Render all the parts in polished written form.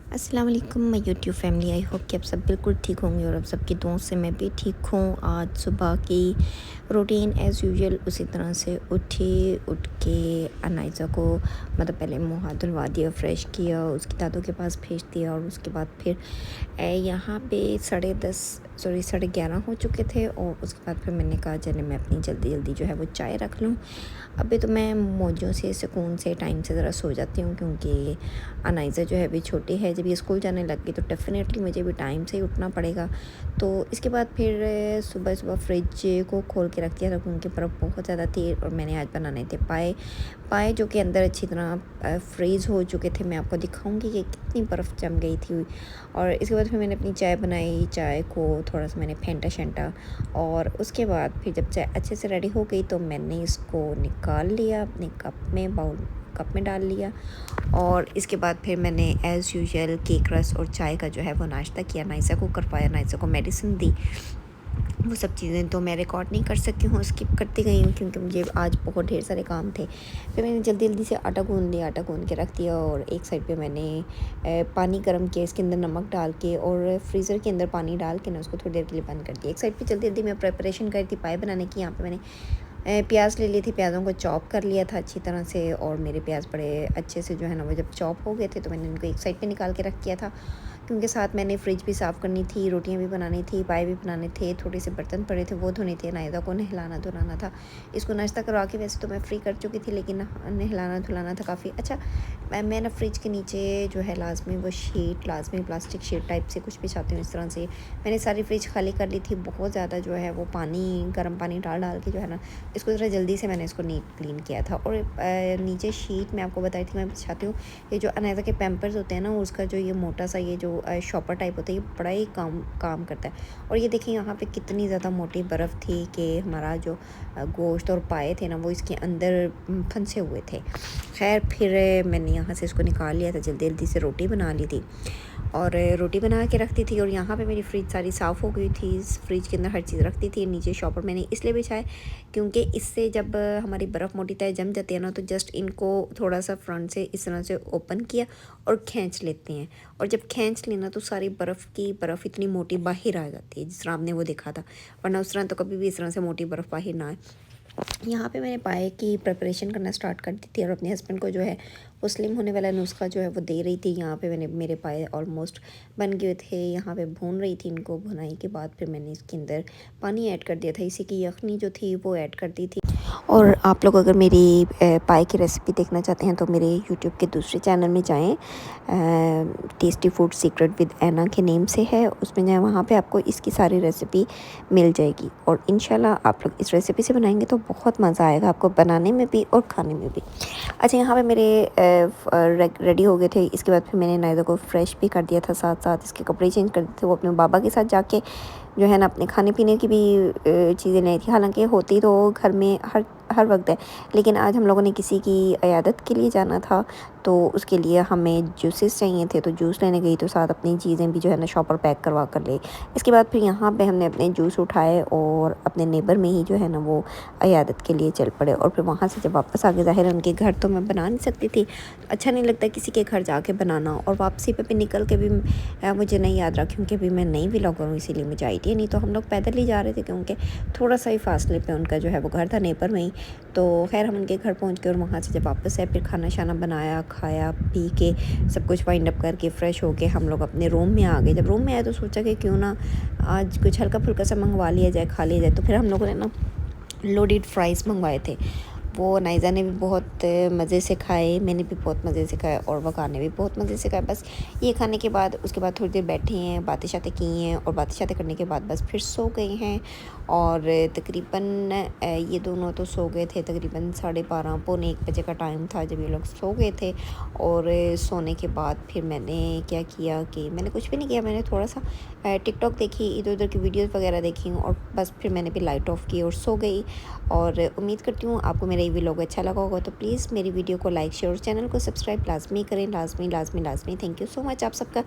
अस्सलाम वालेकुम my YouTube family. I hope कि आप सब बिल्कुल ठीक होंगे और आप सबकी दुआओं से मैं भी ठीक हूँ। आज सुबह की रूटीन एज़ यूजुअल उसी तरह से उठ के अनाइज़ा को मतलब पहले मुँह हाथ धुलवा दिया, फ्रेश किया, उसकी दादों के पास भेज दिया और उसके बाद फिर यहाँ पे 11:30 हो चुके थे और उसके बाद फिर मैंने कहा चले मैं अपनी जल्दी जो है वो चाय रख लूँ। अभी तो मैं मौजों से सुकून से टाइम से ज़रा सो जाती हूँ क्योंकि अनाइज़ा जो है अभी छोटी है। जब ये स्कूल जाने लग गई तो डेफ़िनेटली मुझे भी टाइम से ही उठना पड़ेगा। तो इसके बाद फिर सुबह फ्रिज को खोल के रख दिया था क्योंकि बर्फ़ बहुत ज़्यादा थी और मैंने आज बनाने थे पाए पाए जो कि अंदर अच्छी तरह फ्रीज़ हो चुके थे। मैं आपको दिखाऊंगी कि कितनी बर्फ़ जम गई थी। और इसके बाद फिर मैंने अपनी चाय बनाई, चाय को थोड़ा सा मैंने फेंटा शेंटा और उसके बाद फिर जब चाय अच्छे से रेडी हो गई तो मैंने इसको निकाल लिया अपने कप में डाल लिया। और इसके बाद फिर मैंने एज़ यूजुअल केक रस और चाय का जो है वो नाश्ता किया, नाइसा को करवाया, नाइसा को मेडिसिन दी। वो सब चीज़ें तो मैं रिकॉर्ड नहीं कर सकी हूँ, स्किप करती गई हूँ क्योंकि मुझे आज बहुत ढेर सारे काम थे। फिर मैंने जल्दी से आटा गूँध लिया, आटा गूँध के रख दिया और एक साइड पे मैंने पानी गर्म किया, इसके अंदर नमक डाल के और फ्रीज़र के अंदर पानी डाल के ना उसको थोड़ी देर के लिए बंद कर दिया। एक साइड पे जल्दी मैं प्रिपरेशन कर रही थी पाए बनाने की। यहाँ पे मैंने प्याज ले ली थी, प्याज़ों को चॉप कर लिया था अच्छी तरह से और मेरे प्याज बड़े अच्छे से जो है ना वो जब चॉप हो गए थे तो मैंने इनको एक साइड पे निकाल के रख दिया था क्योंकि साथ मैंने फ्रिज भी साफ़ करनी थी, रोटियां भी बनानी थी, पाए भी बनाने थे, थोड़े से बर्तन पड़े थे वो धोने थे, नायदा को नहलाना धुलाना था। इसको नाश्ता करवा के वैसे तो मैं फ्री कर चुकी थी लेकिन नहलाना धुलाना था काफ़ी। अच्छा मैं ना फ्रिज के नीचे जो है लाजमी प्लास्टिक शीट टाइप से कुछ बिछाती हूँ इस तरह से। मैंने सारी फ्रिज खाली कर ली थी, बहुत ज़्यादा जो है वो गर्म पानी डाल के जो है ना इसको ज़रा जल्दी से मैंने इसको नीट क्लीन किया था। और नीचे शीट मैं आपको बताई थी मैं बिछाती हूँ। ये जो अनायज़ा के पैम्पर्स होते हैं ना उसका जो ये मोटा सा ये जो शॉपर टाइप होता है ये बड़ा ही काम करता है। और ये देखिए यहाँ पे कितनी ज़्यादा मोटी बर्फ़ थी कि हमारा जो गोश्त और पाए थे ना वो इसके अंदर फंसे हुए थे। खैर फिर मैंने यहाँ से इसको निकाल लिया था, जल्दी से रोटी बना ली थी और रोटी बना के रखती थी। और यहाँ पे मेरी फ्रिज सारी साफ़ हो गई थी, फ्रिज के अंदर हर चीज़ रखती थी। नीचे शॉपर मैंने इसलिए बिछाए क्योंकि इससे जब हमारी बर्फ़ मोटी तरह जम जाती है ना तो जस्ट इनको थोड़ा सा फ्रंट से इस तरह से ओपन किया और खींच लेते हैं। और जब खींच लेना तो सारी बर्फ़ इतनी मोटी बाहर आ जाती है जिस तरह आपने वो देखा था, वरना उस तरह तो कभी भी इस तरह से मोटी बर्फ़ बाहर ना आए। यहाँ पे मैंने पाए कि प्रिपरेशन करना स्टार्ट कर दी थी और अपने हस्बैंड को जो है वो स्लिम होने वाला नुस्खा जो है वो दे रही थी। यहाँ पे मेरे पाए ऑलमोस्ट बन गए थे। यहाँ पे भून रही थी इनको, भुनाई के बाद फिर मैंने इसके अंदर पानी ऐड कर दिया था, इसी की यखनी जो थी वो ऐड कर दी थी। और आप लोग अगर मेरी पाए की रेसिपी देखना चाहते हैं तो मेरे यूट्यूब के दूसरे चैनल में जाएँ, टेस्टी फूड सीक्रेट विद ऐना के नेम से है, उसमें जाएँ, वहाँ पे आपको इसकी सारी रेसिपी मिल जाएगी। और इंशाल्लाह आप लोग इस रेसिपी से बनाएंगे तो बहुत मज़ा आएगा आपको बनाने में भी और खाने में भी। अच्छा यहाँ पे मेरे रेडी हो गए थे। इसके बाद फिर मैंने नायदा को फ्रेश भी कर दिया था, साथ साथ इसके कपड़े चेंज कर दिए थे। वो अपने बाबा के साथ जाके जो है ना अपने खाने पीने की भी चीज़ें नहीं थी, हालांकि होती तो घर में हर वक्त है, लेकिन आज हम लोगों ने किसी की इयादत के लिए जाना था तो उसके लिए हमें जूसेस चाहिए थे तो जूस लेने गई तो साथ अपनी चीज़ें भी जो है ना शॉपर पैक करवा कर ले। इसके बाद फिर यहाँ पे हमने अपने जूस उठाए और अपने नेबर में ही जो है ना वो इयादत के लिए चल पड़े। और फिर वहाँ से जब वापस आ गए, ज़ाहिर है उनके घर तो मैं बना नहीं सकती थी, अच्छा नहीं लगता किसी के घर जाके बनाना। और वापसी पे भी निकल के भी मुझे नहीं याद रहा क्योंकि अभी मैं नई व्लॉगर हूँ इसीलिए मुझे आइडिया नहीं, तो हम लोग पैदल ही जा रहे थे क्योंकि थोड़ा सा ही फासले पे उनका जो है वो घर था नेबर में ही। तो खैर हम उनके घर पहुँच के और वहाँ से जब वापस आए फिर खाना शाना बनाया, खाया पी के सब कुछ वाइंड अप करके फ़्रेश होके हम लोग अपने रूम में आ गए। जब रूम में आए तो सोचा कि क्यों ना आज कुछ हल्का फुल्का सा मंगवा लिया जाए, खा लिया जाए। तो फिर हम लोगों ने ना लोडेड फ्राइज़ मंगवाए थे। वो नाइज़ा ने भी बहुत मज़े से खाए, मैंने भी बहुत मज़े से खाए और वक़ार ने भी बहुत मज़े से खाए। बस ये खाने के बाद उसके बाद थोड़ी देर बैठे हैं, बातें शातें की हैं और बातें शातें करने के बाद बस फिर सो गए हैं। और तकरीबन ये दोनों तो सो गए थे तकरीबन 12:30 पौने 1 बजे का टाइम था जब ये लोग सो गए थे। और सोने के बाद फिर मैंने क्या किया कि मैंने कुछ भी नहीं किया, मैंने थोड़ा सा टिकटॉक देखी, इधर उधर की वीडियोस वगैरह देखी और बस फिर मैंने भी लाइट ऑफ़ की और सो गई। और उम्मीद करती हूँ आपको मेरा ये व्लॉग अच्छा लगा होगा, तो प्लीज़ मेरी वीडियो को लाइक शेयर और चैनल को सब्सक्राइब लाजमी करें, लाजमी। थैंक यू सो मच आप सबका,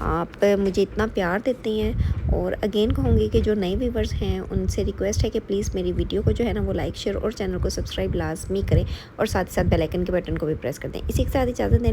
आप मुझे इतना प्यार देते हैं। और अगेन कहूँगी कि जो नए व्यूवर्स हैं उनसे रिक्वेस्ट है कि प्लीज़ मेरी वीडियो को जो है ना वो लाइक शेयर और चैनल को सब्सक्राइब लाजमी करें और साथ ही साथ बेल आइकन के बटन को भी प्रेस कर दें। इसी के साथ इजाज़त दें।